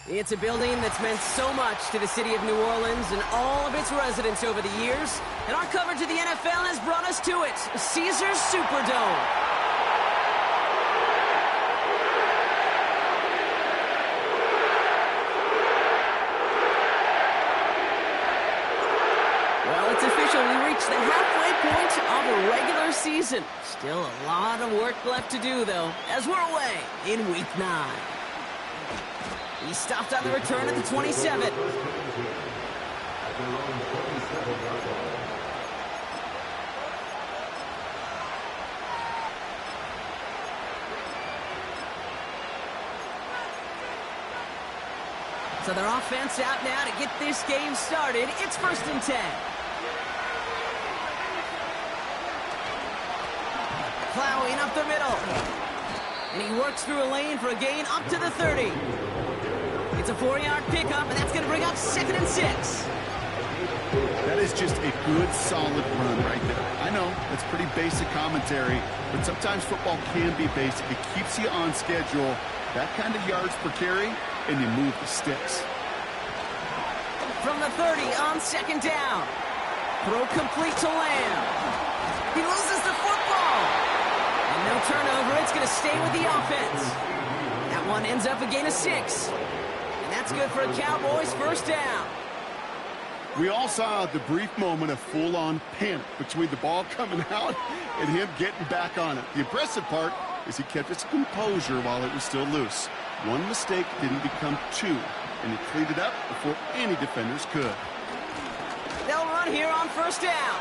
It's a building that's meant so much to the city of New Orleans and all of its residents over the years. And our coverage of the NFL has brought us to it, Caesars Superdome. Well, it's official. We reached the halfway point of a regular season. Still a lot of work left to do, though, as we're away in Week 9. He stopped on the return at the 27. So their offense out now to get this game started. It's 1st and 10. Plowing up the middle. And he works through a lane for a gain up to the 30. It's a 4-yard pickup, and that's going to bring up 2nd and 6. That is just a good, solid run right there. I know, it's pretty basic commentary, but sometimes football can be basic. It keeps you on schedule, that kind of yards per carry, and you move the sticks. From the 30 on 2nd down. Throw complete to Lamb. He loses the football. And no turnover. It's going to stay with the offense. That one ends up a gain of 6. And that's good for a Cowboys 1st down. We all saw the brief moment of full-on panic between the ball coming out and him getting back on it. The impressive part is he kept his composure while it was still loose. One mistake didn't become 2, and he cleaned it up before any defenders could. They'll run here on 1st down.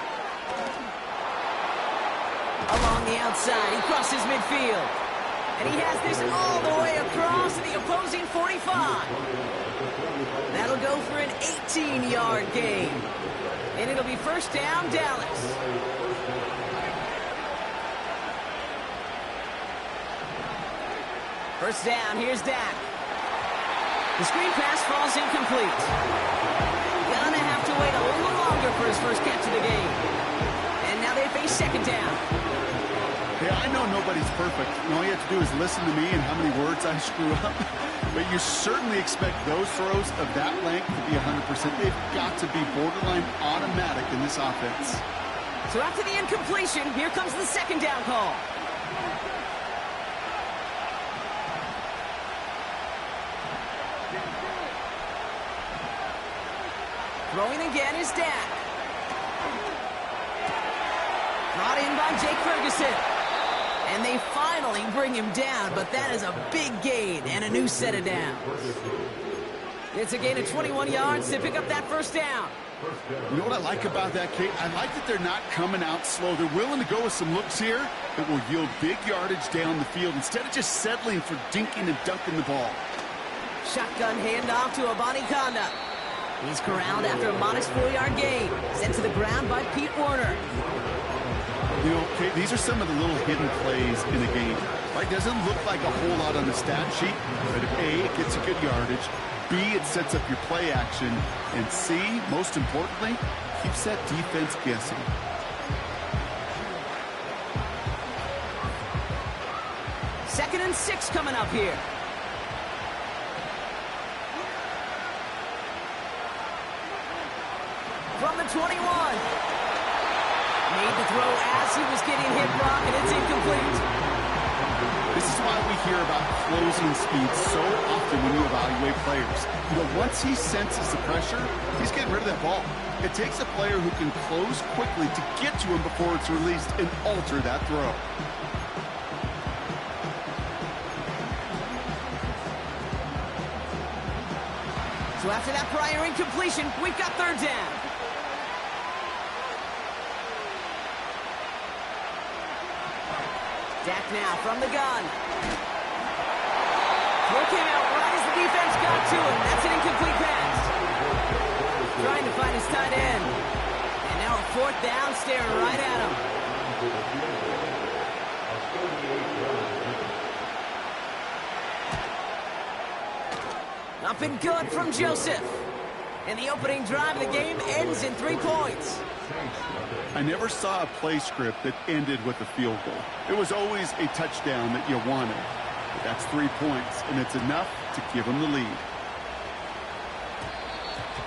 Along the outside, he crosses midfield. And he has this all the way across the opposing 45. That'll go for an 18-yard gain. And it'll be 1st down, Dallas. First down, here's Dak. The screen pass falls incomplete. Gonna have to wait a little longer for his first catch of the game. And now they face 2nd down. Yeah, I know nobody's perfect. And all you have to do is listen to me and how many words I screw up. But you certainly expect those throws of that length to be 100%. They've got to be borderline automatic in this offense. So after the incompletion, here comes the 2nd down call. Throwing again is Dak. Brought in by Jake Ferguson. And they finally bring him down, but that is a big gain and a new set of downs. It's a gain of 21 yards to pick up that 1st down. You know what I like about that, Kate? I like that they're not coming out slow. They're willing to go with some looks here that will yield big yardage down the field instead of just settling for dinking and dunking the ball. Shotgun handoff to Abanikanda. He's corralled after a modest 4-yard gain. Sent to the ground by Pete Werner. You know, Kate, these are some of the little hidden plays in a game. Right? Doesn't look like a whole lot on the stat sheet, but if A, it gets you good yardage, B, it sets up your play action, and C, most importantly, keeps that defense guessing. Second and 6 coming up here. From the 21. Made the throw as he was getting hit, Brock, and it's incomplete. This is why we hear about closing speed so often when you evaluate players. You know, once he senses the pressure, he's getting rid of that ball. It takes a player who can close quickly to get to him before it's released and alter that throw. So after that prior incompletion, we've got 3rd down. Dak now from the gun. Throw came out right as the defense got to him. That's an incomplete pass. Trying to find his tight end. And now a 4th down, staring right at him. Up and good from Joseph. And the opening drive of the game ends in 3 points. I never saw a play script that ended with a field goal. It was always a touchdown that you wanted. That's 3 points, and it's enough to give them the lead.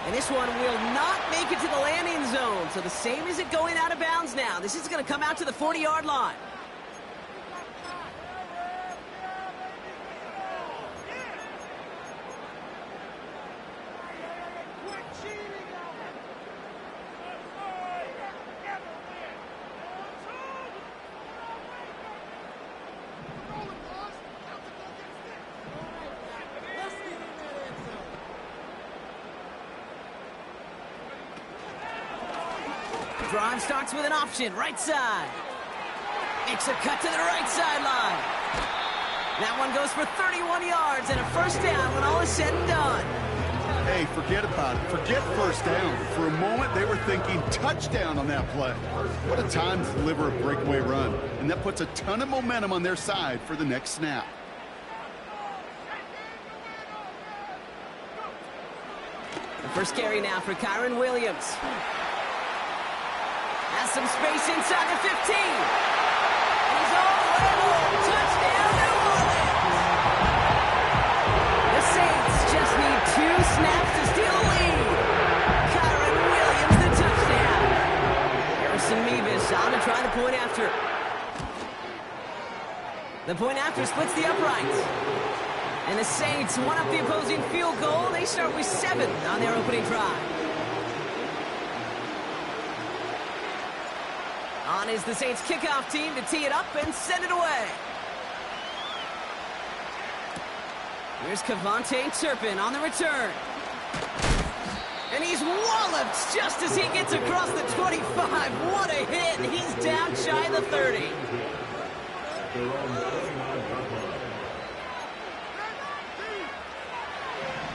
And this one will not make it to the landing zone. So the same as it going out of bounds now. This is going to come out to the 40-yard line. Drive starts with an option, right side. Makes a cut to the right sideline. That one goes for 31 yards and a first down when all is said and done. Hey, forget about it. Forget first down. For a moment, they were thinking touchdown on that play. What a time to deliver a breakaway run. And that puts a ton of momentum on their side for the next snap. The first carry now for Kyron Williams. Has some space inside the 15. He's all the way home. Touchdown, New Orleans. The Saints just need 2 snaps to steal a lead. Kyron Williams, the touchdown. Harrison Mevis on to try the point after. The point after splits the uprights. And the Saints one up the opposing field goal. They start with 7 on their opening drive. On is the Saints kickoff team to tee it up and send it away. Here's Kevontae Turpin on the return. And he's walloped just as he gets across the 25. What a hit. He's down shy of the 30.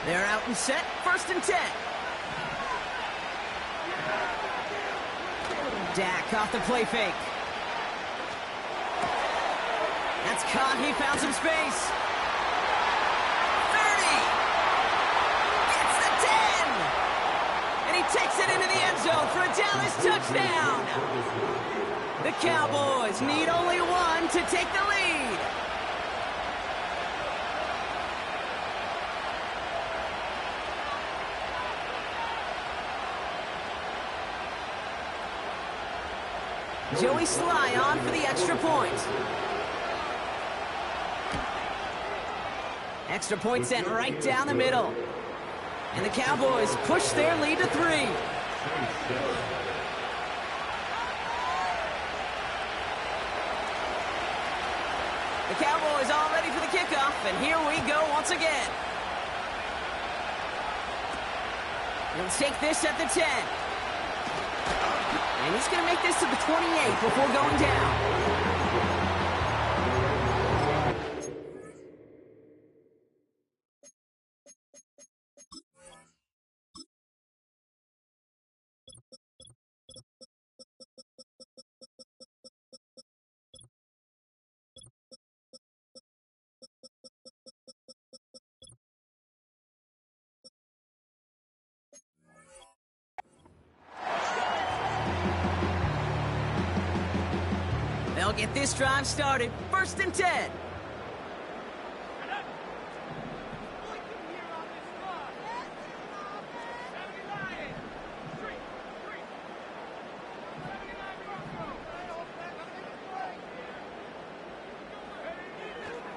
They're out and set, 1st and 10. Dak off the play fake. That's caught. He found some space. 30. Gets the 10. And he takes it into the end zone for a Dallas touchdown. The Cowboys need only 1 to take the lead. Joey Sly on for the extra point. Extra point sent right down the middle. And the Cowboys push their lead to 3. The Cowboys all ready for the kickoff, and here we go once again. He'll take this at the 10. And he's going to make this to the 28 before going down. They'll get this drive started. 1st and 10.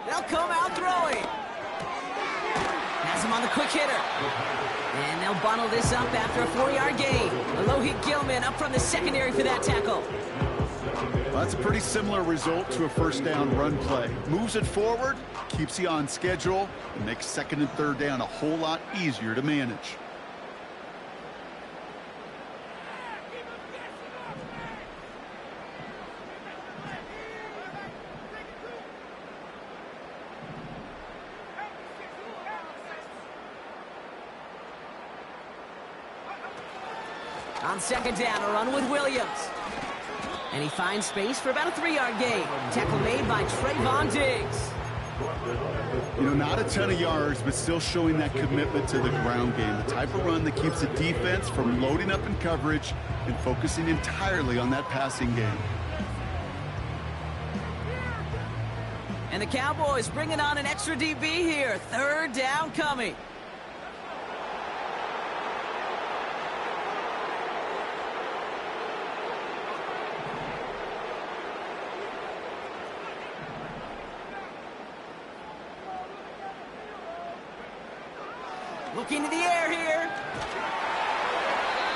They'll come out throwing. Has him on the quick hitter. And they'll bundle this up after a 4-yard gain. Alohi Gilman up from the secondary for that tackle. Well, that's a pretty similar result to a first down run play. Moves it forward, keeps you on schedule, and makes 2nd and 3rd down a whole lot easier to manage. On 2nd down, a run with Williams. And he finds space for about a 3-yard gain. Tackle made by Trayvon Diggs. You know, not a ton of yards, but still showing that commitment to the ground game. The type of run that keeps the defense from loading up in coverage and focusing entirely on that passing game. And the Cowboys bringing on an extra DB here. Third down coming. Looking to the air here.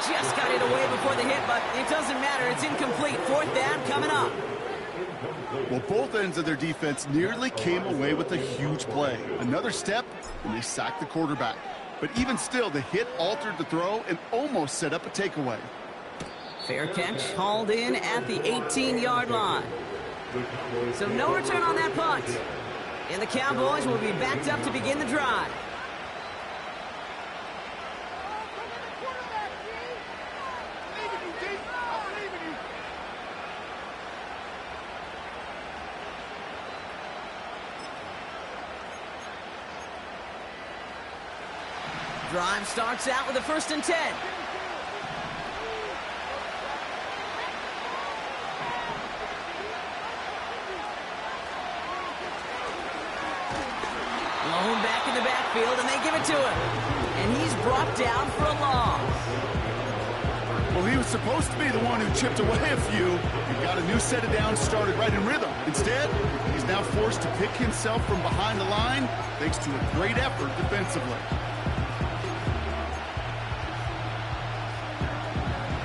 Just got it away before the hit, but it doesn't matter. It's incomplete. Fourth down coming up. Well, both ends of their defense nearly came away with a huge play. Another step, and they sacked the quarterback. But even still, the hit altered the throw and almost set up a takeaway. Fair catch hauled in at the 18-yard line. So no return on that punt. And the Cowboys will be backed up to begin the drive. Drive starts out with a 1st and 10. Blown back in the backfield, and they give it to him. And he's brought down for a loss. Well, he was supposed to be the one who chipped away a few. He got a new set of downs started right in rhythm. Instead, he's now forced to pick himself from behind the line thanks to a great effort defensively.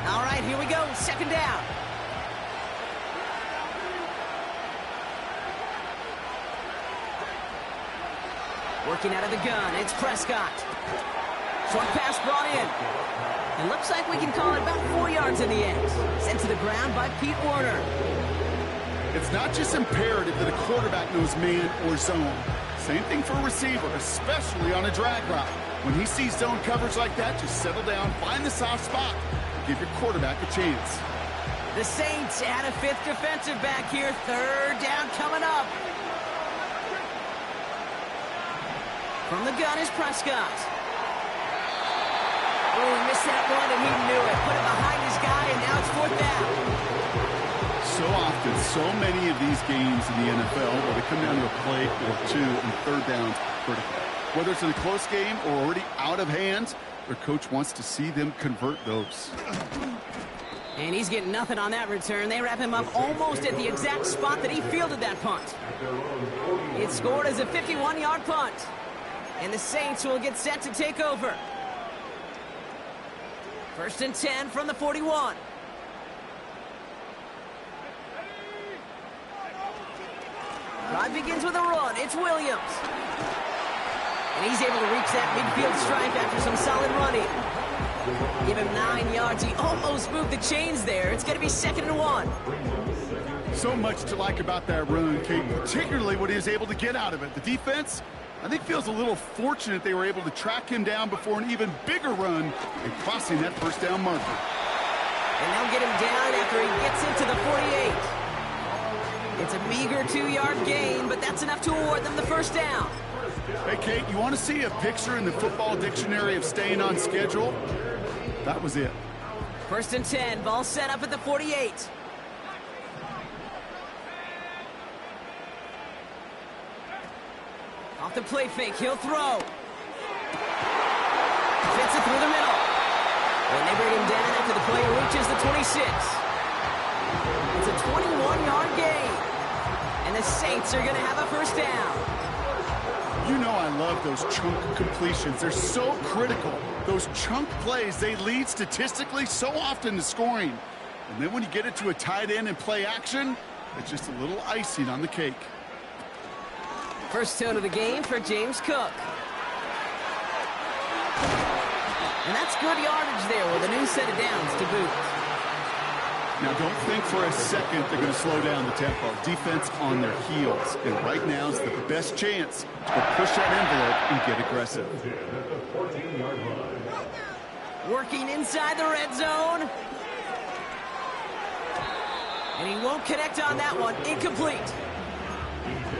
All right, here we go. 2nd down. Working out of the gun, it's Prescott. Short pass brought in. It looks like we can call it about 4 yards in the end. Sent to the ground by Pete Werner. It's not just imperative that a quarterback knows man or zone. Same thing for a receiver, especially on a drag route. When he sees zone coverage like that, just settle down, find the soft spot, and give your quarterback a chance. The Saints add a 5th defensive back here. 3rd down coming up. From the gun is Prescott. Oh, he missed that one, and he knew it. Put it behind his guy, and now it's 4th down. So often, so many of these games in the NFL where they come down to a play or two and 3rd down's critical. Whether it's in a close game or already out of hand, their coach wants to see them convert those. And he's getting nothing on that return. They wrap him up almost at the exact spot that he fielded that punt. It's scored as a 51-yard punt. And the Saints will get set to take over. 1st and 10 from the 41. Drive begins with a run. It's Williams. And he's able to reach that midfield stripe after some solid running. Give him 9 yards. He almost moved the chains there. It's going to be 2nd and 1. So much to like about that run, Kate, particularly what he was able to get out of it. The defense, I think, feels a little fortunate they were able to track him down before an even bigger run and crossing that 1st down marker. And they'll get him down after he gets into the 48. It's a meager 2-yard gain, but that's enough to award them the 1st down. Hey, Kate, you want to see a picture in the football dictionary of staying on schedule? That was it. 1st and 10, ball set up at the 48. Off the play fake, he'll throw. Fits it through the middle. And they bring him down after the player reaches the 26. It's a 21-yard gain. And the Saints are going to have a 1st down. You know I love those chunk completions. They're so critical. Those chunk plays, they lead statistically so often to scoring. And then when you get it to a tight end and play action, it's just a little icing on the cake. First tone of the game for James Cook. And that's good yardage there with a new set of downs to boot. Now, don't think for a second they're going to slow down the tempo. Defense on their heels. And right now is the best chance to push that envelope and get aggressive. Working inside the red zone. And he won't connect on that one. Incomplete.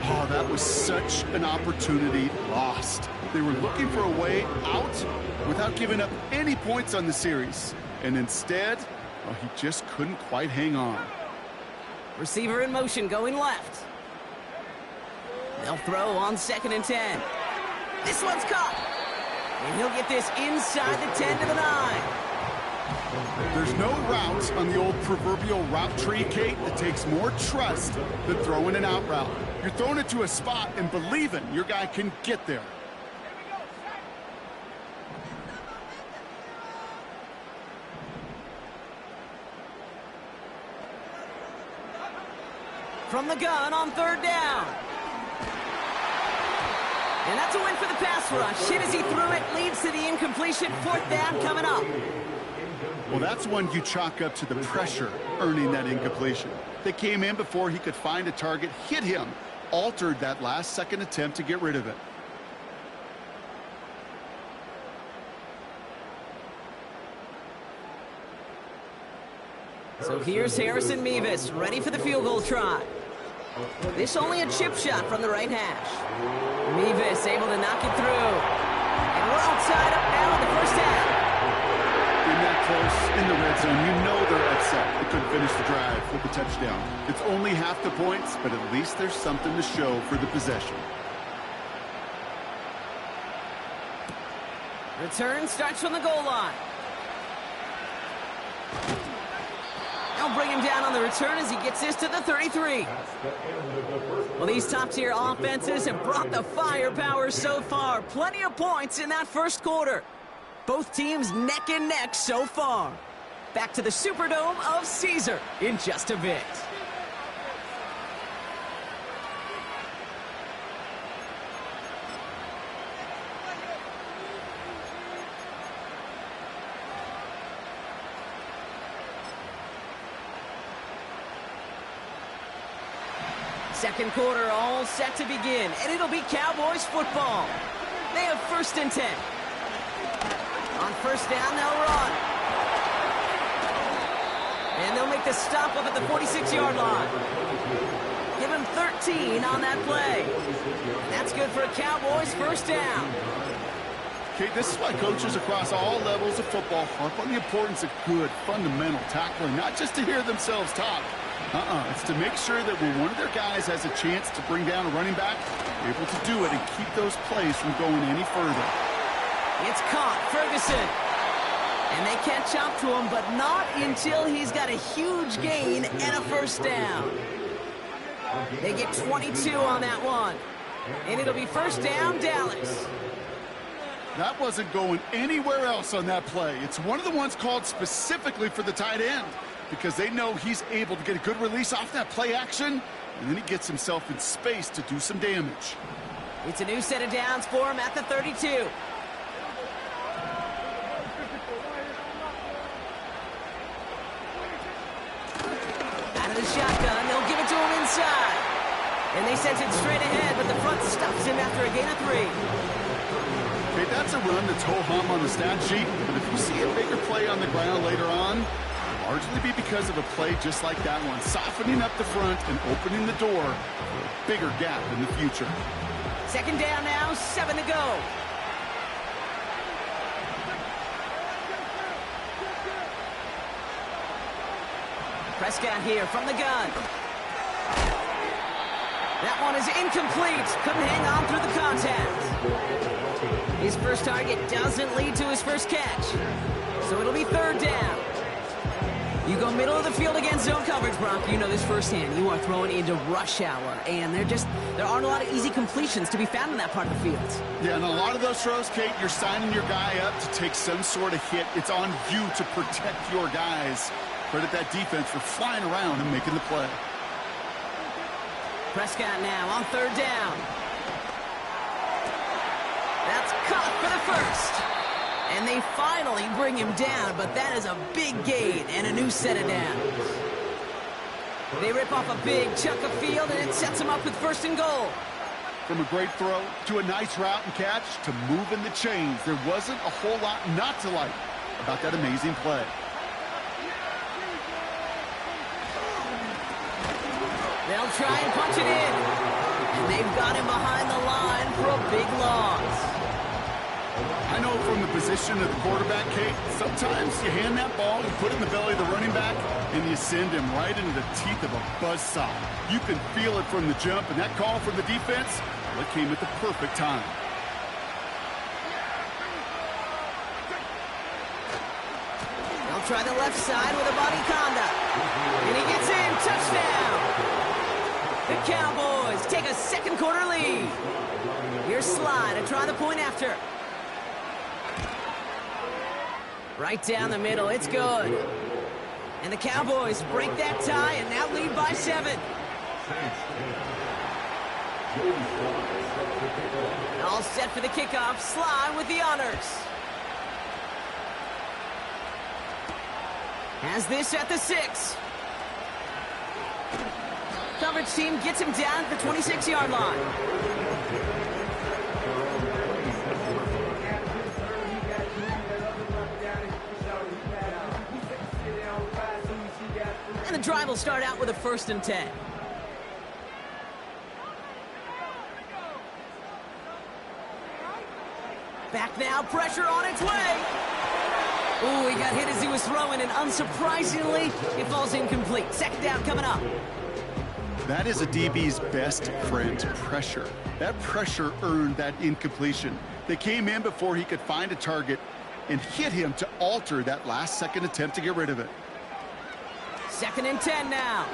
Oh, that was such an opportunity lost. They were looking for a way out without giving up any points on the series. And instead, well, he just couldn't quite hang on. Receiver in motion going left. They'll throw on 2nd and 10. This one's caught. And he'll get this inside the 10 to the 9. There's no route on the old proverbial route tree, Kate, that takes more trust than throwing an out route. You're throwing it to a spot and believing your guy can get there. From the gun on 3rd down. And that's a win for the pass rush. Hit as he threw it, leads to the incompletion. 4th down coming up. Well, that's one you chalk up to the pressure earning that incompletion. They came in before he could find a target, hit him, altered that last second attempt to get rid of it. So here's Harrison Mevis, ready for the field goal try. This only a chip shot from the right hash. Mevis able to knock it through. And we're all tied up now in the first half. In that close, in the red zone, you know they're upset. They couldn't finish the drive with the touchdown. It's only half the points, but at least there's something to show for the possession. Return starts from the goal line. They'll bring him down on the return as he gets this to the 33. Well, these top-tier offenses have brought the firepower so far. Plenty of points in that first quarter. Both teams neck and neck so far. Back to the Superdome of Caesar in just a bit. Second quarter all set to begin, and it'll be Cowboys football. They have 1st and 10. On 1st down, they'll run. And they'll make the stop up at the 46-yard line. Give him 13 on that play. And that's good for a Cowboys 1st down. Okay, this is why coaches across all levels of football harp on the importance of good, fundamental tackling, not just to hear themselves talk. It's to make sure that when one of their guys has a chance to bring down a running back, they're able to do it and keep those plays from going any further. It's caught, Ferguson. And they catch up to him, but not until he's got a huge gain and a 1st down. They get 22 on that one. And it'll be 1st down, Dallas. That wasn't going anywhere else on that play. It's one of the ones called specifically for the tight end because they know he's able to get a good release off that play action, and then he gets himself in space to do some damage. It's a new set of downs for him at the 32. Out of the shotgun, they'll give it to him inside. And they sent it straight ahead, but the front stops him after a gain of 3. Okay, that's a run that's ho-hum on the stat sheet, but if you see a bigger play on the ground later on, it'll largely be because of a play just like that one, softening up the front and opening the door for a bigger gap in the future. 2nd down now, 7 to go. Prescott here from the gun. That one is incomplete. Couldn't hang on through the contact. His first target doesn't lead to his first catch. So it'll be 3rd down. You go middle of the field against zone coverage, Brock. You know this firsthand. You are throwing into rush hour, and there aren't a lot of easy completions to be found in that part of the field. Yeah, and a lot of those throws, Kate, you're signing your guy up to take some sort of hit. It's on you to protect your guys. Credit that defense for flying around and making the play. Prescott now on 3rd down. That's caught for the 1st. And they finally bring him down, but that is a big gain and a new set of downs. They rip off a big chunk of field, and it sets them up with 1st and goal. From a great throw to a nice route and catch to moving the chains, there wasn't a whole lot not to like about that amazing play. They'll try and punch it in. And they've got him behind the line for a big loss. I know from the position of the quarterback, Kate, sometimes you hand that ball, you put it in the belly of the running back, and you send him right into the teeth of a buzzsaw. You can feel it from the jump, and that call from the defense, well, it came at the perfect time. They'll try the left side with a body conduct. And he gets in. Touchdown. The Cowboys take a second quarter lead. Here's Sly to try the point after. Right down the middle. It's good. And the Cowboys break that tie and now lead by 7. All set for the kickoff. Sly with the honors. Has this at the 6. Coverage team gets him down at the 26-yard line. And the drive will start out with a 1st and 10. Back now, pressure on its way. Ooh, he got hit as he was throwing, and unsurprisingly, it falls incomplete. Second down coming up. That is a DB's best friend, pressure. That pressure earned that incompletion. They came in before he could find a target and hit him to alter that last-second attempt to get rid of it. 2nd and 10 now.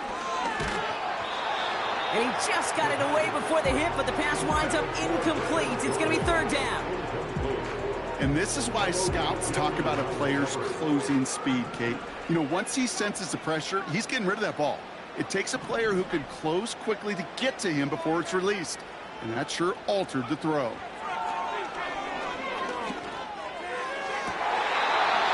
And he just got it away before the hit, but the pass winds up incomplete. It's going to be 3rd down. And this is why scouts talk about a player's closing speed, Kate. You know, once he senses the pressure, he's getting rid of that ball. It takes a player who can close quickly to get to him before it's released. And that sure altered the throw.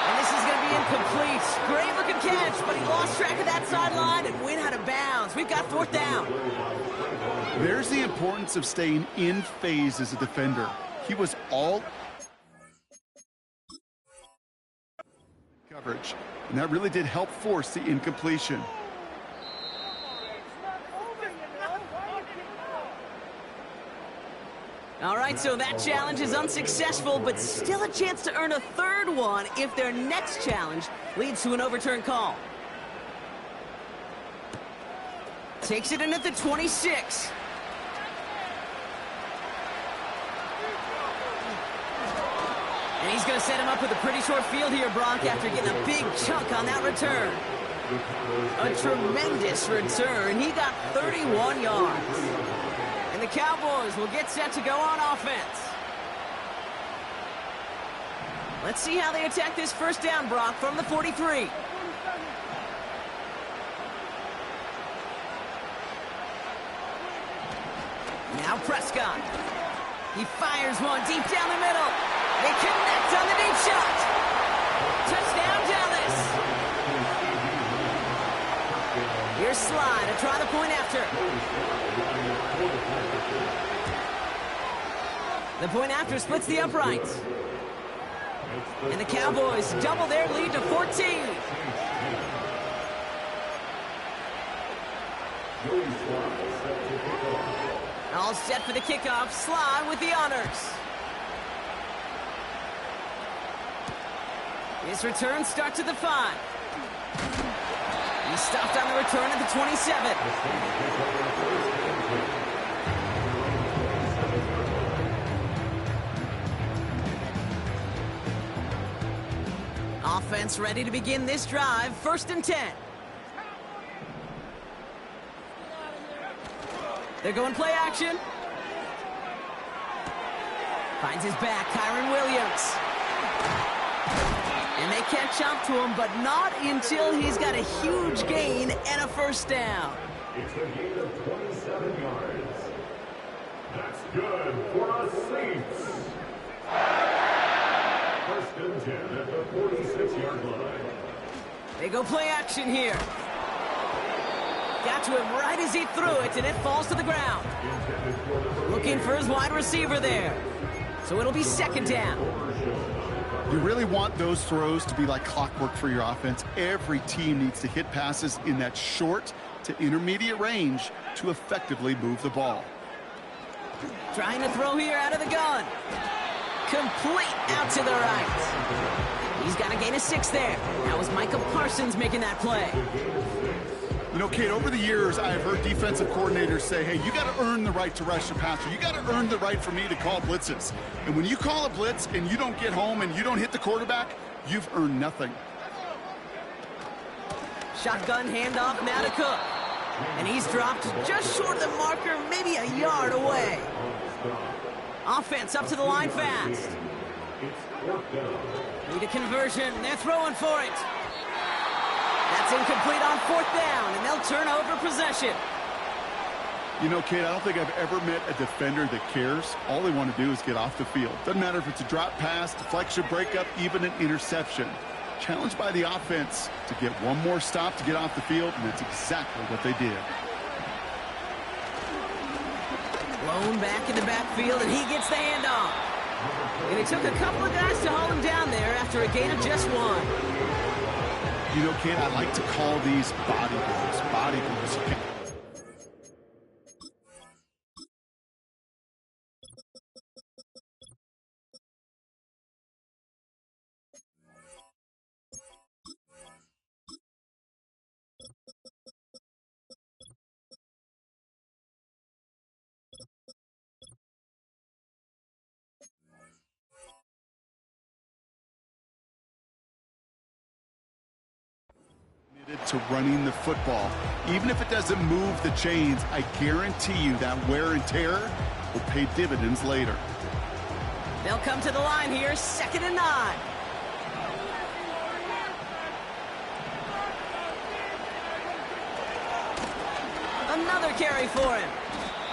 And this is going to be incomplete. Great looking catch, but he lost track of that sideline and went out of bounds. We've got 4th down. There's the importance of staying in phase as a defender. He was all coverage, and that really did help force the incompletion. All right, so that challenge is unsuccessful, but still a chance to earn a 3rd one if their next challenge leads to an overturned call. Takes it in at the 26. And he's going to set him up with a pretty short field here, Brock, after getting a big chunk on that return. A tremendous return. He got 31 yards. And the Cowboys will get set to go on offense. Let's see how they attack this 1st down, Brock, from the 43. Now Prescott. He fires one deep down the middle. They connect on the deep shot. Touchdown, Dallas. Here's Sly to try the point after. The point after splits the uprights. And the Cowboys double their lead to 14. All set for the kickoff. Sly with the honors. His return starts at the 5. He stopped on the return at the 27. Offense ready to begin this drive. 1st and 10. They're going play action. Finds his back, Kyron Williams. And they catch up to him, but not until he's got a huge gain and a 1st down. It's a gain of 27 yards. That's good for a Saints. 1st and 10 at the 46-yard line. They go play action here. Got to him right as he threw it, and it falls to the ground. Looking for his wide receiver there. So it'll be 2nd down. You really want those throws to be like clockwork for your offense. Every team needs to hit passes in that short to intermediate range to effectively move the ball. Trying to throw here out of the gun. Complete out to the right. He's got a gain of 6 there. That was Micah Parsons making that play. You know, Kate, over the years, I've heard defensive coordinators say, hey, you got to earn the right to rush your passer. You got to earn the right for me to call blitzes. And when you call a blitz and you don't get home and you don't hit the quarterback, you've earned nothing. Shotgun handoff now to Cook. And he's dropped just short of the marker, maybe a yard away. Offense up to the line fast. Need a conversion. They're throwing for it. That's incomplete on 4th down, and they'll turn over possession. You know, Kate, I don't think I've ever met a defender that cares. All they want to do is get off the field. Doesn't matter if it's a drop pass, deflection, breakup, even an interception. Challenged by the offense to get one more stop to get off the field, and that's exactly what they did. Blown back in the backfield, and he gets the handoff. And it took a couple of guys to hold him down there after a gain of just 1. You know, Kate, I like to call these body blows. Body blows. To running the football. Even if it doesn't move the chains, I guarantee you that wear and tear will pay dividends later. They'll come to the line here, 2nd and 9. Another carry for him.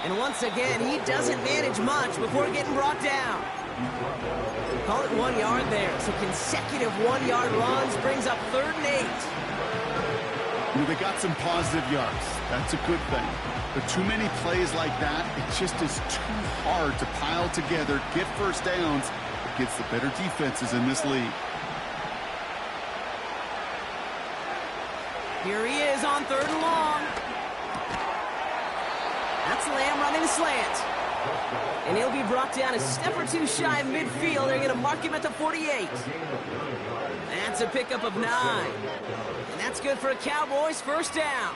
And once again, he doesn't manage much before getting brought down. Call it 1 yard there. So consecutive 1-yard runs brings up 3rd and 8. You know, they got some positive yards. That's a good thing. But too many plays like that, it just is too hard to pile together, get first downs against the better defenses in this league. Here he is on 3rd and long. That's Lamb running slant. And he'll be brought down a step or 2 shy of midfield. They're going to mark him at the 48. That's a pickup of 9. And that's good for a Cowboys 1st down.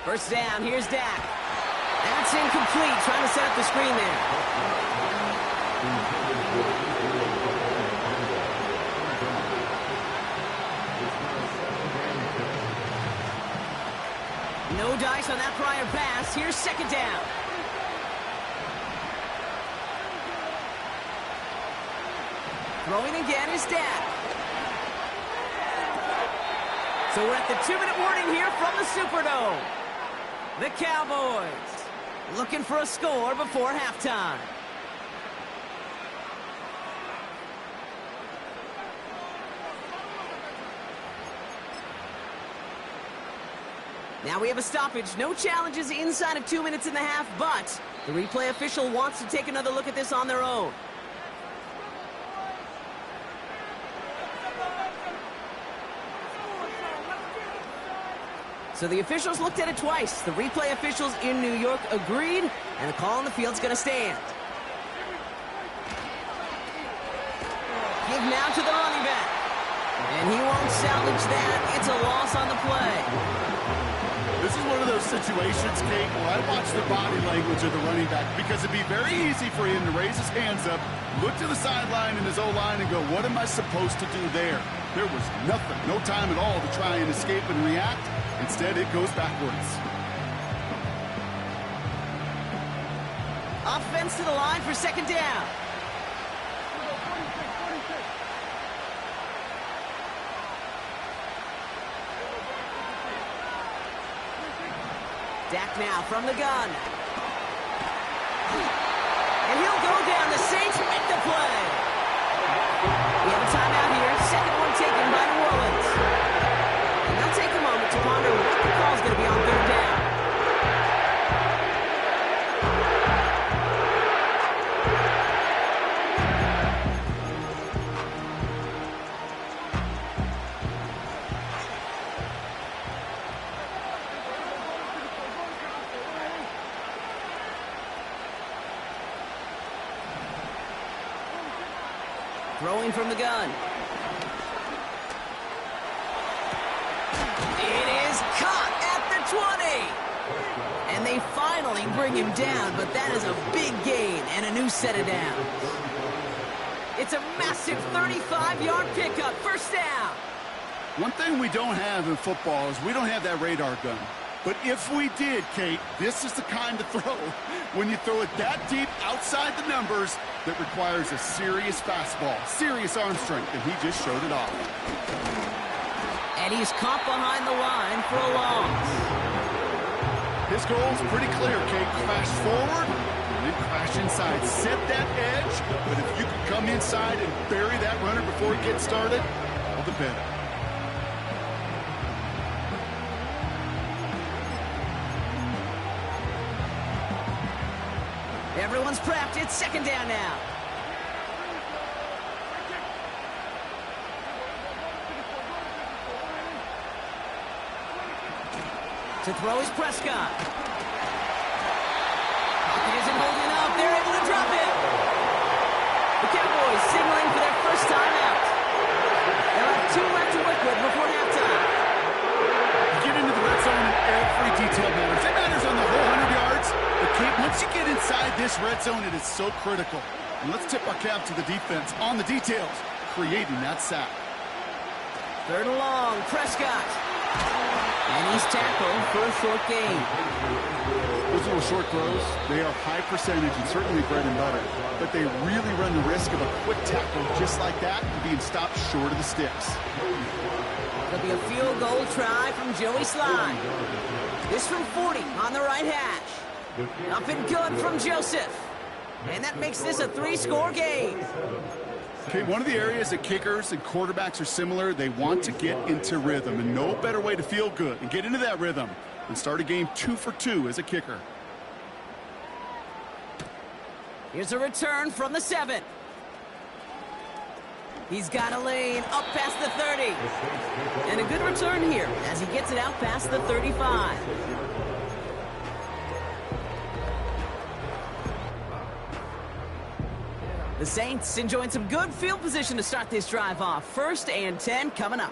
First down, here's Dak. That's incomplete, trying to set up the screen there. No dice on that prior pass. Here's 2nd down. Throwing again is Dak. So we're at the 2-minute warning here from the Superdome. The Cowboys looking for a score before halftime. Now we have a stoppage. No challenges inside of 2 minutes and a half, but the replay official wants to take another look at this on their own. So the officials looked at it twice. The replay officials in New York agreed, and the call on the field's going to stand. Give now to the running back. And he won't salvage that. It's a loss on the play. This is one of those situations, Kate, where I watch the body language of the running back because it'd be very easy for him to raise his hands up, look to the sideline in his O-line and go, what am I supposed to do there? There was nothing, no time at all to try and escape and react. Instead, it goes backwards. Offense to the line for 2nd down. Dak now from the gun. And he'll go down. The Saints make the play. We have a timeout here. 2nd one taken by New Orleans. And they'll take a moment to ponder what the call's going to be on 3rd down. Throwing from the gun. It is caught at the 20. And they finally bring him down, but that is a big gain and a new set of downs. It's a massive 35-yard pickup, first down. One thing we don't have in football is we don't have that radar gun. But if we did, Kate, this is the kind of throw when you throw it that deep outside the numbers that requires a serious fastball, serious arm strength, and he just showed it off. And he's caught behind the line for a loss. His goal is pretty clear, Kate. Crash forward, and then crash inside. Set that edge, but if you can come inside and bury that runner before it gets started, all the better. Everyone's prepped. It's second down now. To throw is Prescott. Pocket isn't holding up. They're able to drop it. The Cowboys signaling for their first time out. They'll have 2 left to work with before halftime. Get into the red zone and every detail matters. It matters on the whole 100 yards. But Kate, once you get inside this red zone, it is so critical. And let's tip our cap to the defense on the details, creating that sack. Third and long, Prescott. And he's tackled for a short gain. Those little short throws, they are high percentage and certainly bread and butter. But they really run the risk of a quick tackle just like that and being stopped short of the sticks. It'll be a field goal try from Joey Slye. This from 40 on the right hash. Up and good from Joseph. And that makes this a 3-score game. Okay, one of the areas that kickers and quarterbacks are similar, they want to get into rhythm. And no better way to feel good and get into that rhythm than start a game 2 for 2 as a kicker. Here's a return from the 7. He's got a lane up past the 30. And a good return here as he gets it out past the 35. The Saints enjoying some good field position to start this drive off. 1st and 10 coming up.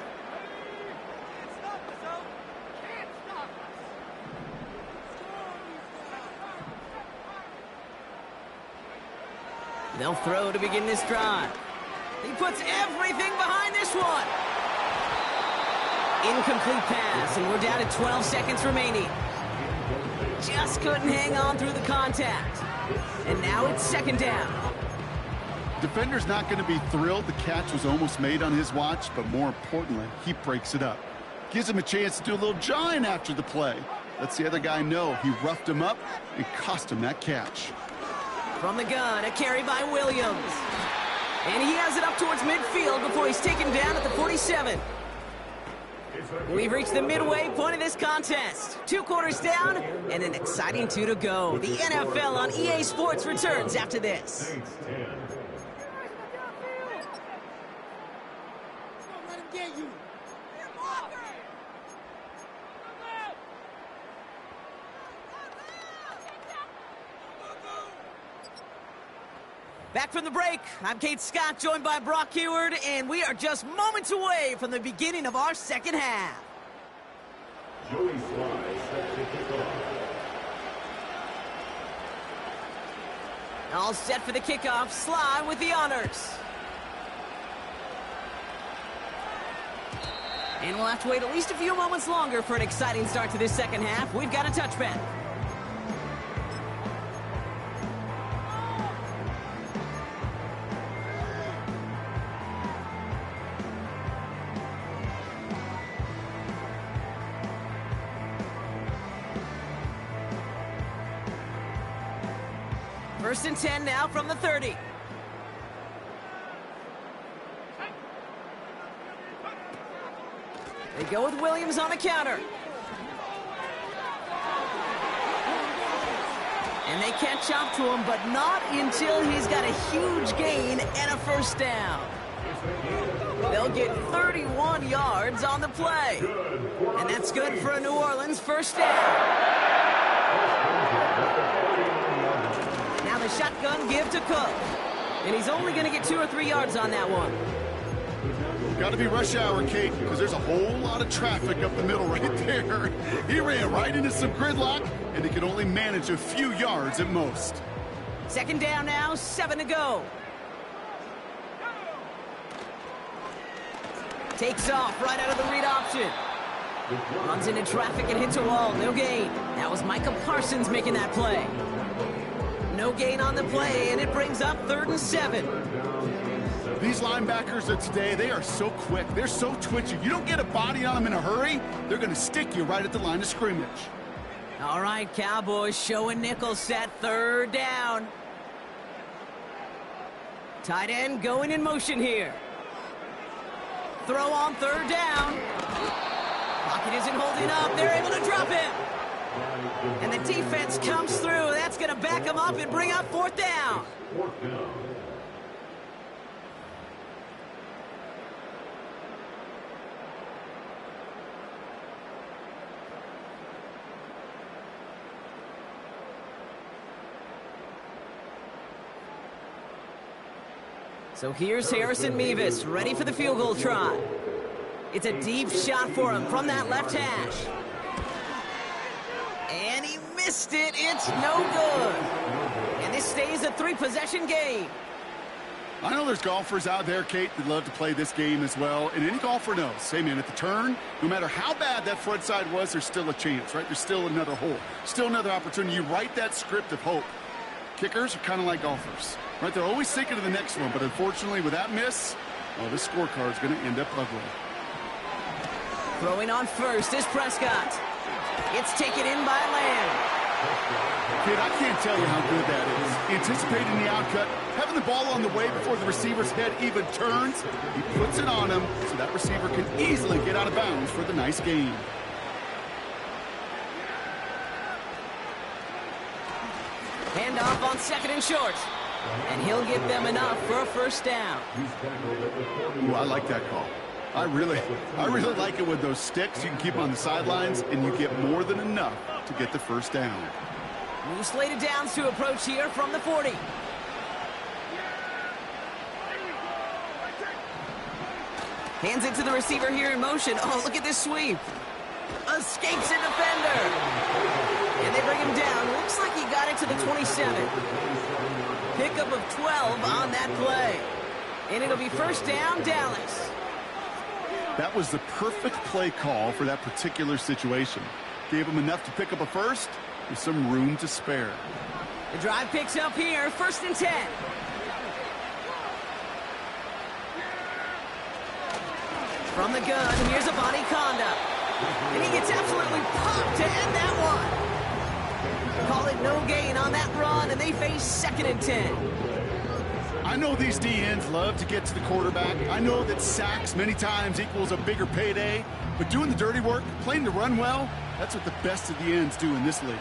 They'll throw to begin this drive. He puts everything behind this one. Incomplete pass, and we're down to 12 seconds remaining. Just couldn't hang on through the contact. And now it's second down. Defender's not going to be thrilled the catch was almost made on his watch, but more importantly, he breaks it up. Gives him a chance to do a little jawing after the play. Lets the other guy know he roughed him up and cost him that catch. From the gun, a carry by Williams. And he has it up towards midfield before he's taken down at the 47. We've reached the midway point of this contest. 2 quarters down and an exciting 2 to go. The NFL on EA Sports returns after this. Back from the break, I'm Kate Scott, joined by Brock Heward, and we are just moments away from the beginning of our second half. Joey Slye set to kick off. All set for the kickoff, Slye with the honors. And we'll have to wait at least a few moments longer for an exciting start to this second half. We've got a touchback. First and 10 now from the 30. They go with Williams on the counter. And they catch up to him, but not until he's got a huge gain and a first down. They'll get 31 yards on the play. And that's good for a New Orleans first down. Now the shotgun give to Cook. And he's only going to get 2 or 3 yards on that one. Got to be rush hour, Kate, because there's a whole lot of traffic up the middle right there. He ran right into some gridlock, and he could only manage a few yards at most. 2nd down now, 7 to go. Takes off right out of the read option. Runs into traffic and hits a wall. No gain. That was Micah Parsons making that play. No gain on the play, and it brings up 3rd and 7. These linebackers of today, they are so quick. They're so twitchy. You don't get a body on them in a hurry, they're going to stick you right at the line of scrimmage. All right, Cowboys showing nickel set, 3rd down. Tight end going in motion here. Throw on 3rd down. Pocket isn't holding up. They're able to drop him. And the defense comes through. That's going to back him up and bring up 4th down. So here's Harrison Mevis, ready for the field goal try. It's a deep shot for him from that left hash. And he missed it. It's no good. And this stays a 3-possession game. I know there's golfers out there, Kate, that love to play this game as well. And any golfer knows, hey, man, at the turn, no matter how bad that front side was, there's still a chance, right? There's still another hole, still another opportunity. You write that script of hope. Kickers are kind of like golfers, right? They're always thinking of the next one, but unfortunately, with that miss, well, this scorecard's going to end up ugly. Throwing on first is Prescott. It's taken in by Lamb. Kid, I can't tell you how good that is. Anticipating the outcut, having the ball on the way before the receiver's head even turns, he puts it on him so that receiver can easily get out of bounds for the nice gain. Handoff on 2nd and short. And he'll get them enough for a 1st down. Ooh, I like that call. I really like it with those sticks you can keep on the sidelines, and you get more than enough to get the 1st down. New slated downs to approach here from the 40. Hands it to the receiver here in motion. Oh, look at this sweep. Escapes a defender. And they bring him down. Looks like he got it to the 27. Pickup of 12 on that play. And it'll be 1st down, Dallas. That was the perfect play call for that particular situation. Gave him enough to pick up a 1st with some room to spare. The drive picks up here, 1st and 10. From the gun, here's a body conduct. And he gets absolutely popped to end that one. Call it no gain on that run, and they face 2nd and 10. I know these DNs love to get to the quarterback. I know that sacks many times equals a bigger payday. But doing the dirty work, playing to run well, that's what the best of the ends do in this league.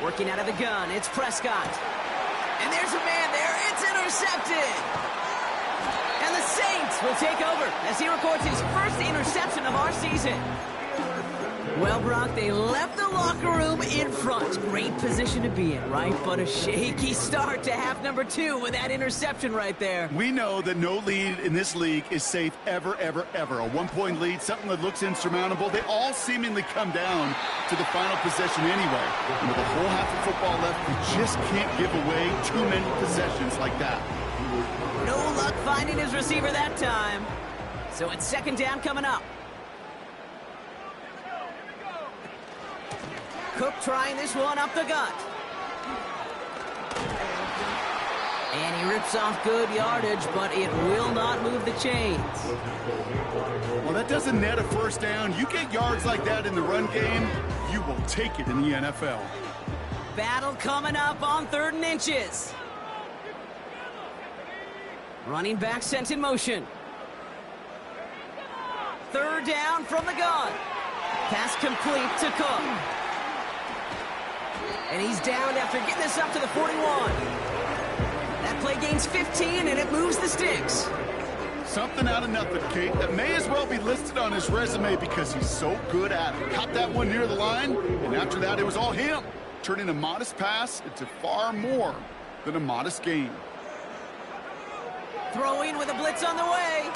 Working out of the gun, it's Prescott. And there's a man there. It's intercepted. And the Saints will take over as he records his 1st interception of our season. Well, Brock, they left the locker room in front. Great position to be in, right? But a shaky start to half number 2 with that interception right there. We know that no lead in this league is safe ever, ever, ever. A 1-point lead, something that looks insurmountable. They all seemingly come down to the final possession anyway. And with a whole half of football left, you just can't give away too many possessions like that. No luck finding his receiver that time. So it's 2nd down coming up. Cook trying this one up the gut. And he rips off good yardage, but it will not move the chains. Well, that doesn't net a 1st down. You get yards like that in the run game, you will take it in the NFL. Battle coming up on 3rd and inches. Running back sent in motion. 3rd down from the gun. Pass complete to Cook. And he's down after getting this up to the 41. That play gains 15, and it moves the sticks. Something out of nothing, Kate, that may as well be listed on his resume because he's so good at it. Caught that one near the line, and after that, it was all him. turning a modest pass into far more than a modest gain. Throwing with a blitz on the way.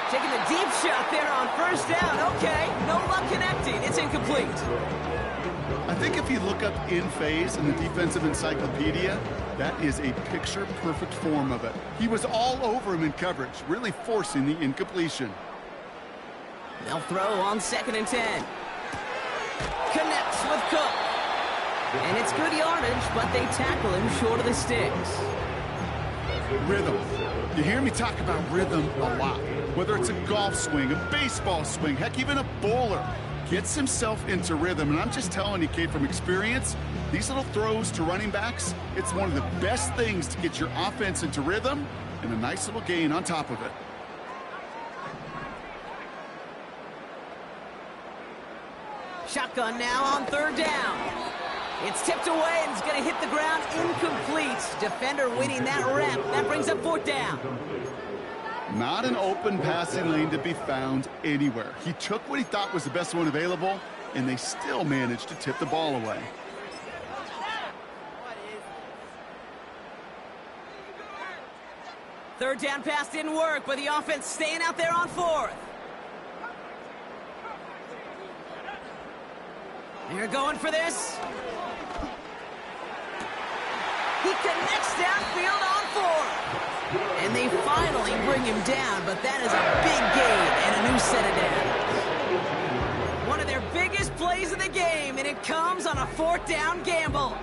Taking the deep shot there on first down. Okay, no luck connecting. It's incomplete. I think if you look up in phase in the defensive encyclopedia, that is a picture-perfect form of it. He was all over him in coverage, really forcing the incompletion. They'll throw on 2nd and 10. Connects with Cook. And it's good yardage, but they tackle him short of the sticks. Rhythm. You hear me talk about rhythm a lot. Whether it's a golf swing, a baseball swing, heck, even a bowler gets himself into rhythm. And I'm just telling you, Kate, from experience, these little throws to running backs, it's one of the best things to get your offense into rhythm and a nice little gain on top of it. Shotgun now on 3rd down. It's tipped away and it's going to hit the ground incomplete. Defender winning that rep. That brings up 4th down. Not an open passing lane to be found anywhere. He took what he thought was the best one available, and they still managed to tip the ball away. Third down pass didn't work, but the offense staying out there on 4th. They're going for this. He connects downfield on 4th. And they finally bring him down, but that is a big gain and a new set of downs. One of their biggest plays of the game, and it comes on a 4th down gamble.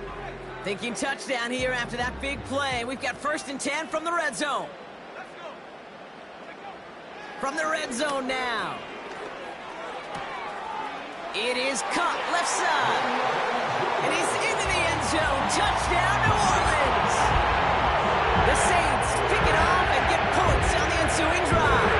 Thinking touchdown here after that big play. We've got 1st and 10 from the red zone. From the red zone now. It is caught left side. And he's into the end zone. Touchdown, New Orleans. The Saints pick it off and get points on the ensuing drive.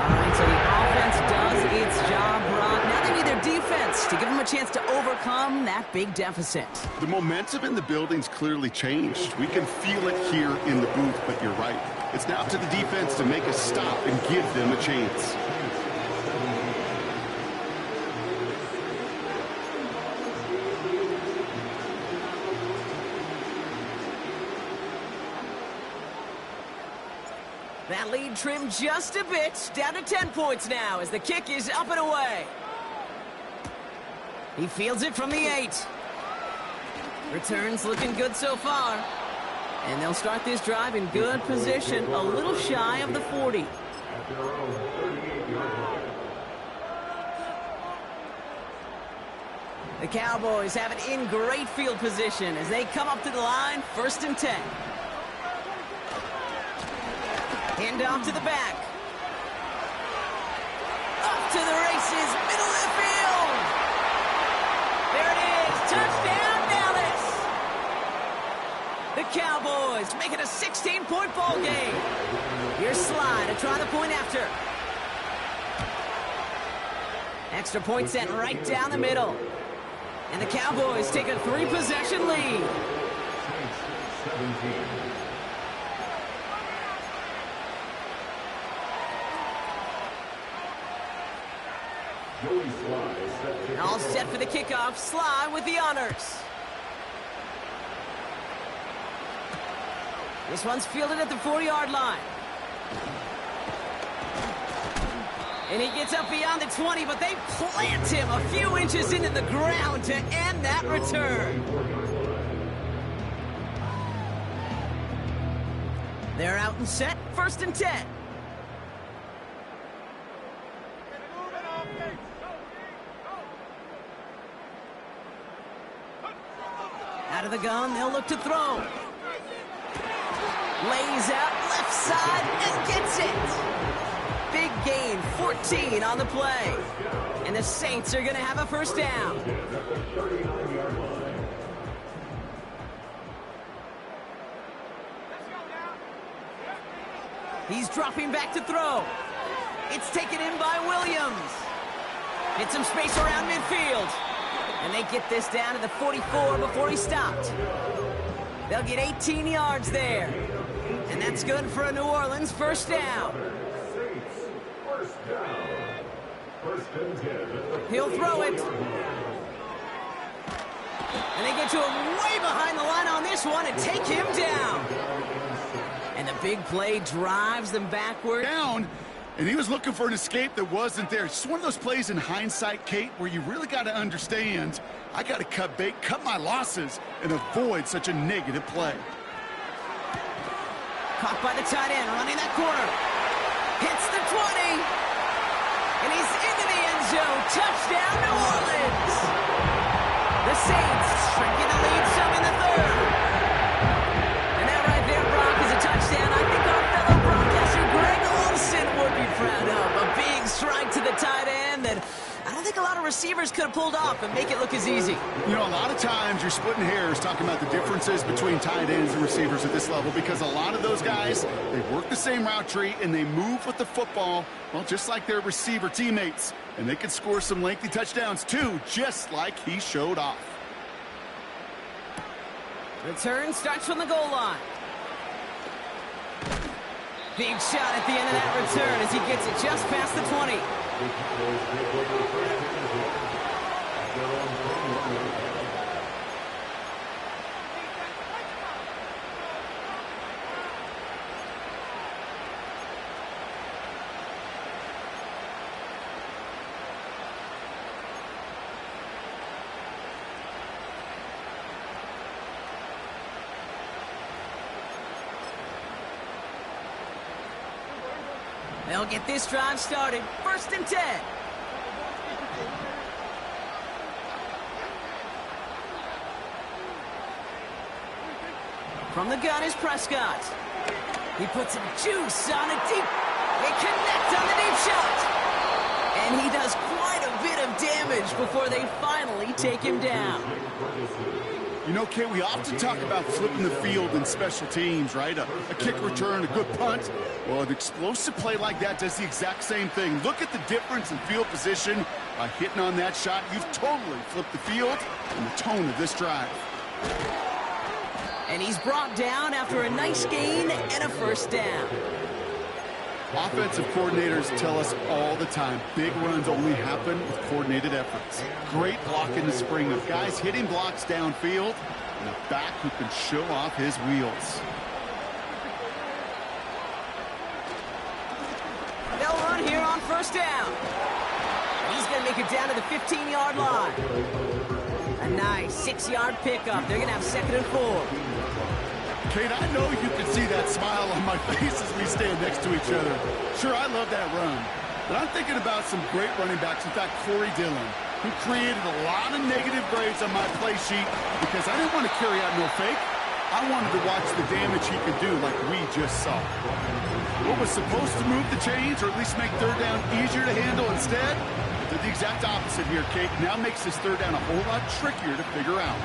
All right, so the offense does its job, Brock. Now they need their defense to give them a chance to overcome that big deficit. The momentum in the building's clearly changed. We can feel it here in the booth, but you're right. It's now up to the defense to make a stop and give them a chance. That lead trimmed just a bit, down to 10 points now as the kick is up and away. He fields it from the 8. Returns looking good so far. And they'll start this drive in good position, a little shy of the 40. The Cowboys have it in great field position as they come up to the line, 1st and 10. Hand off to the back. Up to the races, middle of the field. There it is, touchdown Dallas. The Cowboys make it a 16-point ball game. Here's Sly to try the point after. Extra point set right down the middle. And the Cowboys take a 3-possession lead. All set for the kickoff. Sly with the honors. This one's fielded at the 40-yard line. And he gets up beyond the 20, but they plant him a few inches into the ground to end that return. They're out and set, 1st and 10. Out of the gun, they'll look to throw. Lays out left side and gets it. Big gain, 14 on the play. And the Saints are going to have a 1st down. He's dropping back to throw. It's taken in by Williams. Hit some space around midfield. And they get this down to the 44 before he stopped. They'll get 18 yards there. And that's good for a New Orleans 1st down. First and 10. He'll throw it. And they get to him way behind the line on this one and take him down. And the big play drives them backward. Down, and he was looking for an escape that wasn't there. It's just one of those plays in hindsight, Kate, where you really got to understand, I got to cut bait, cut my losses, and avoid such a negative play. Caught by the tight end, running that corner. Hits the 20. And he's into the end zone. Touchdown, New Orleans. The Saints shrinking the lead some in the third. And that right there, Brock, is a touchdown. I think our fellow broadcaster Greg Olsen would be proud of. A big strike to the tight end that I don't think a lot of receivers could have pulled off and make it look as easy. You know, a lot of times you're splitting hairs talking about the differences between tight ends and receivers at this level because a lot of those guys, they work the same route tree and they move with the football, well, just like their receiver teammates. And they can score some lengthy touchdowns, too, just like he showed off. Return starts from the goal line. Big shot at the end of that return as he gets it just past the 20. They'll get this drive started. First and 10. From the gun is Prescott. He puts some juice on a deep. They connect on the deep shot. And he does quite a bit of damage before they finally take him down. You know, Kate, we often talk about flipping the field in special teams, right? A kick return, a good punt. Well, an explosive play like that does the exact same thing. Look at the difference in field position. By hitting on that shot, you've totally flipped the field and the tone of this drive. And he's brought down after a nice gain and a first down. Offensive coordinators tell us all the time, big runs only happen with coordinated efforts. Great block in the spring of guys hitting blocks downfield and a back who can show off his wheels. They'll run here on first down. He's going to make it down to the 15-yard line. A nice 6-yard pickup. They're going to have second and 4. Kate, I know you can see that smile on my face as we stand next to each other. Sure, I love that run. But I'm thinking about some great running backs. In fact, Corey Dillon, who created a lot of negative grades on my play sheet because I didn't want to carry out no fake. I wanted to watch the damage he could do like we just saw. What was supposed to move the chains or at least make third down easier to handle instead did the exact opposite here, Kate. Now makes this third down a whole lot trickier to figure out.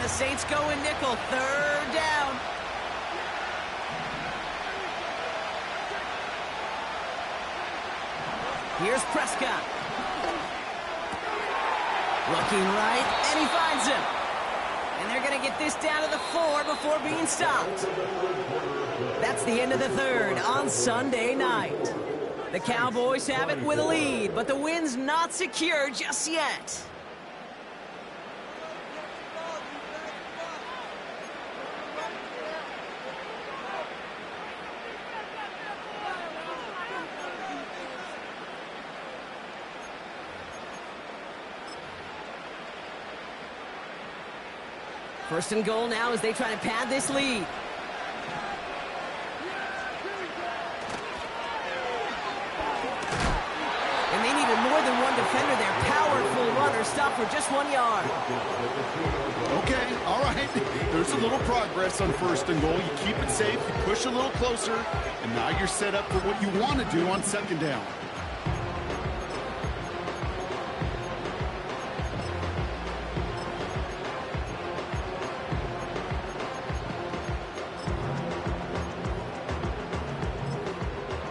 The Saints go in nickel, third down. Here's Prescott. Looking right, and he finds him. And they're going to get this down to the 4 before being stopped. That's the end of the third on Sunday night. The Cowboys have it with a lead, but the win's not secure just yet. First and goal now as they try to pad this lead. And they needed more than one defender there. Powerful runner stopped for just 1 yard. Okay, all right. There's a little progress on first and goal. You keep it safe, you push a little closer, and now you're set up for what you want to do on second down.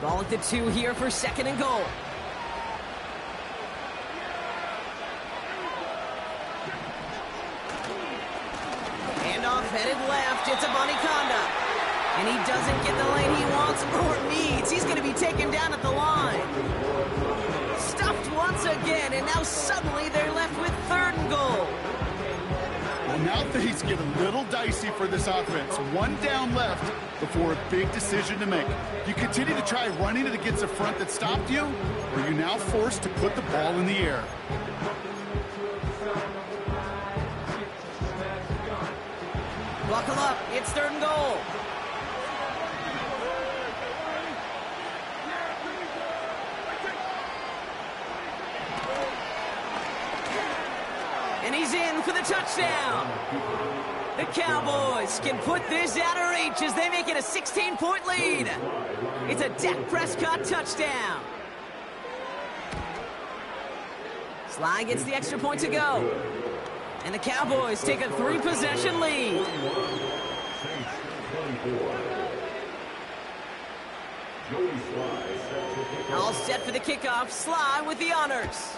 Ball at the 2 here for second and goal. headed left. It's a bunny conduct. And he doesn't get the lane he wants or needs. He's going to be taken down at the line. Stuffed once again, and now suddenly they're left with 3rd and goal. Well, now things get a little dicey for this offense. 1 down left before a big decision to make. Do you continue to try running it against a front that stopped you, or are you now forced to put the ball in the air? Buckle up. It's 3rd and goal. And he's in for the touchdown. The Cowboys can put this out of reach as they make it a 16-point lead. It's a Dak Prescott touchdown. Sly gets the extra point to go. And the Cowboys take a 3-possession lead. All set for the kickoff. Sly with the honors.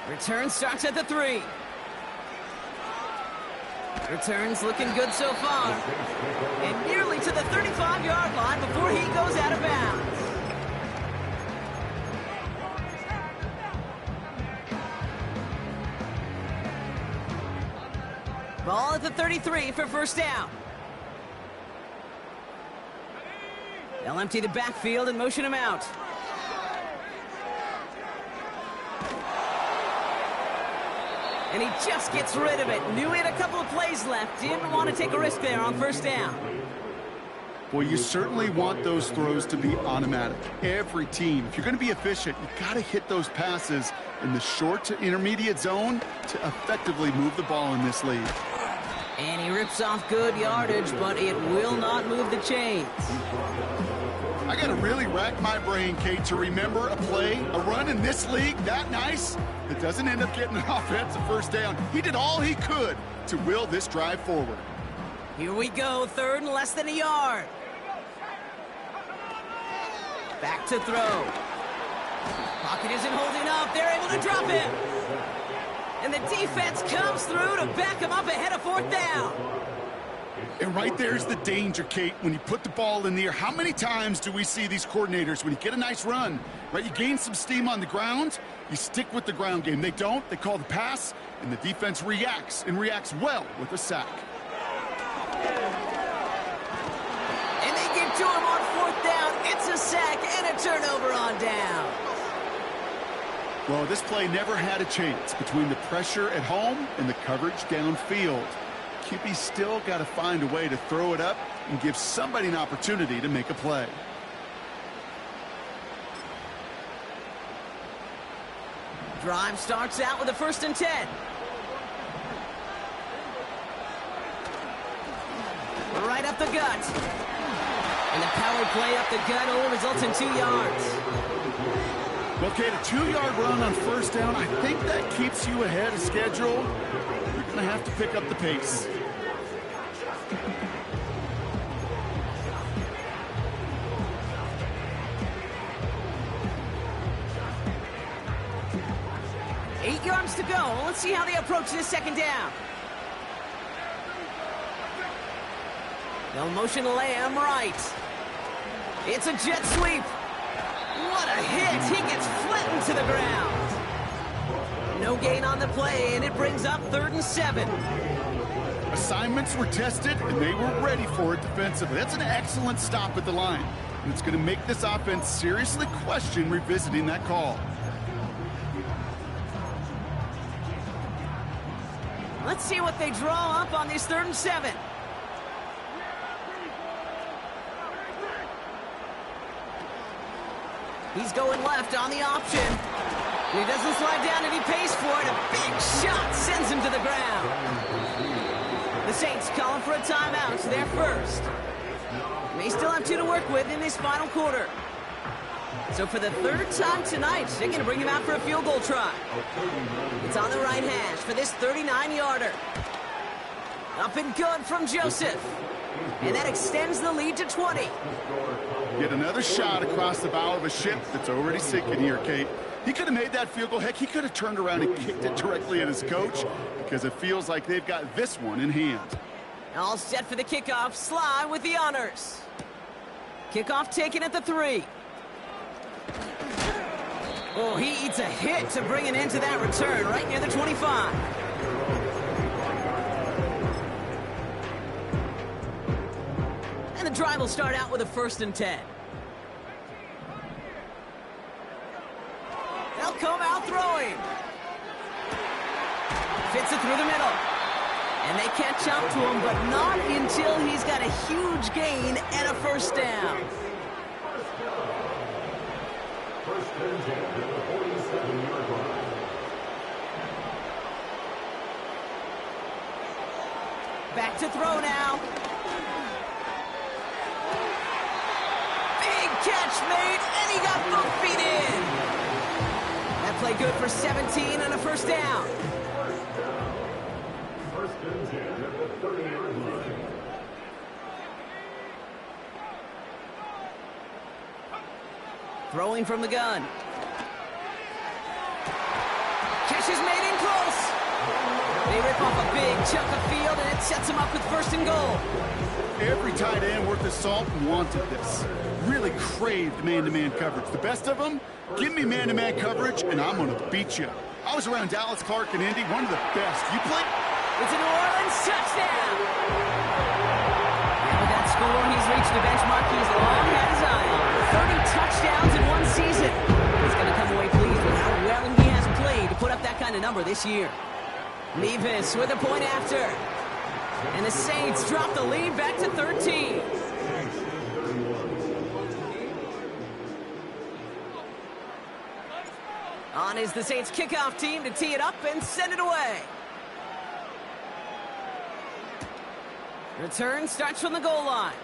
Return starts at the 3. Returns looking good so far. And nearly to the 35-yard line before he goes out of bounds. Ball at the 33 for 1st down. They'll empty the backfield and motion him out. And he just gets rid of it. Knew he had a couple of plays left. Didn't want to take a risk there on 1st down. Well, you certainly want those throws to be automatic. Every team, if you're going to be efficient, you got to hit those passes in the short to intermediate zone to effectively move the ball in this league. And he rips off good yardage, but it will not move the chains. I got to really rack my brain, Kate, to remember a play, a run in this league that nice that doesn't end up getting an offensive 1st down. He did all he could to will this drive forward. Here we go, 3rd and less than a yard. Back to throw. Pocket isn't holding up. They're able to drop him. And the defense comes through to back him up ahead of 4th down. And right there's the danger, Kate, when you put the ball in the air. How many times do we see these coordinators, when you get a nice run, right, you gain some steam on the ground, you stick with the ground game. They don't. They call the pass, and the defense reacts, and reacts well with a sack. And they get to him on 4th down. It's a sack and a turnover on down. Well, this play never had a chance between the pressure at home and the coverage downfield. QB still got to find a way to throw it up and give somebody an opportunity to make a play. Drive starts out with a 1st and 10. Right up the gut. And the power play up the gut only results in 2 yards. Well, Kate, a 2-yard run on 1st down, I think that keeps you ahead of schedule. You're going to have to pick up the pace. Eight yards to go. Let's see how they approach this 2nd down. They'll motion Lamb right. It's a jet sweep. What a hit. He gets flattened to the ground. No gain on the play, and it brings up 3rd and 7. Assignments were tested, and they were ready for it defensively. That's an excellent stop at the line. And it's going to make this offense seriously question revisiting that call. Let's see what they draw up on this 3rd and 7. He's going left on the option. He doesn't slide down and he pays for it. A big shot sends him to the ground. The Saints calling for a timeout. They're first. They still have 2 to work with in this final quarter. So for the 3rd time tonight, they're going to bring him out for a field goal try. It's on the right hash for this 39-yarder. Up and good from Joseph. And that extends the lead to 20. Yet another shot across the bow of a ship that's already sinking here, Kate. He could have made that field goal. Heck, he could have turned around and kicked it directly at his coach because it feels like they've got this one in hand. All set for the kickoff. Sly with the honors. Kickoff taken at the 3. Oh, he eats a hit to bring an end to that return right near the 25. And the drive will start out with a 1st and 10. They'll come out throwing. Fits it through the middle. And they catch up to him, but not until he's got a huge gain and a 1st down. First and 10 at the 47-yard line. Back to throw now. Big catch made, and he got both feet in. That play good for 17 and a 1st down. First and 10 at the 30-yard line. Throwing from the gun. Catch is made in close. They rip off a big chunk of field, and it sets them up with 1st and goal. Every tight end worth his salt wanted this. Really craved man-to-man coverage. The best of them, give me man-to-man coverage, and I'm going to beat you. I was around Dallas, Clark, and Indy, one of the best. You play? It's a New Orleans touchdown. And with that score, he's reached the benchmark he's long had his eye on. 30 touchdowns in one season. He's going to come away pleased with how well he has played to put up that kind of number this year. Levis with a point after. And the Saints drop the lead back to 13. On is the Saints kickoff team to tee it up and send it away. Return starts from the goal line.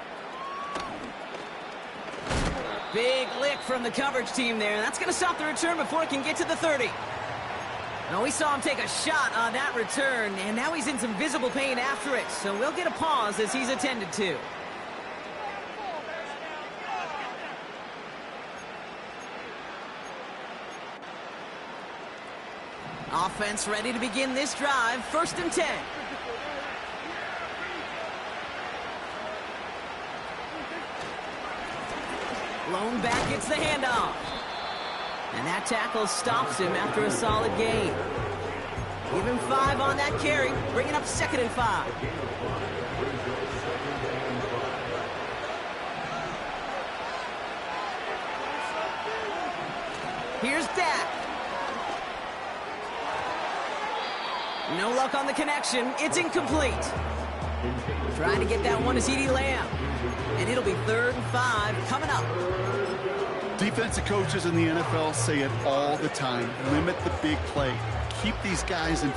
Big lick from the coverage team there. That's going to stop the return before it can get to the 30. Now, we saw him take a shot on that return, and now he's in some visible pain after it. So we'll get a pause as he's attended to. Offense ready to begin this drive. 1st and 10. Lone back gets the handoff. And that tackle stops him after a solid gain. Give him 5 on that carry, bringing up 2nd and 5. Here's Dak. No luck on the connection. It's incomplete. Trying to get that one to CeeDee Lamb. And it'll be 3rd and 5 coming up. Defensive coaches in the NFL say it all the time. Limit the big play. Keep these guys in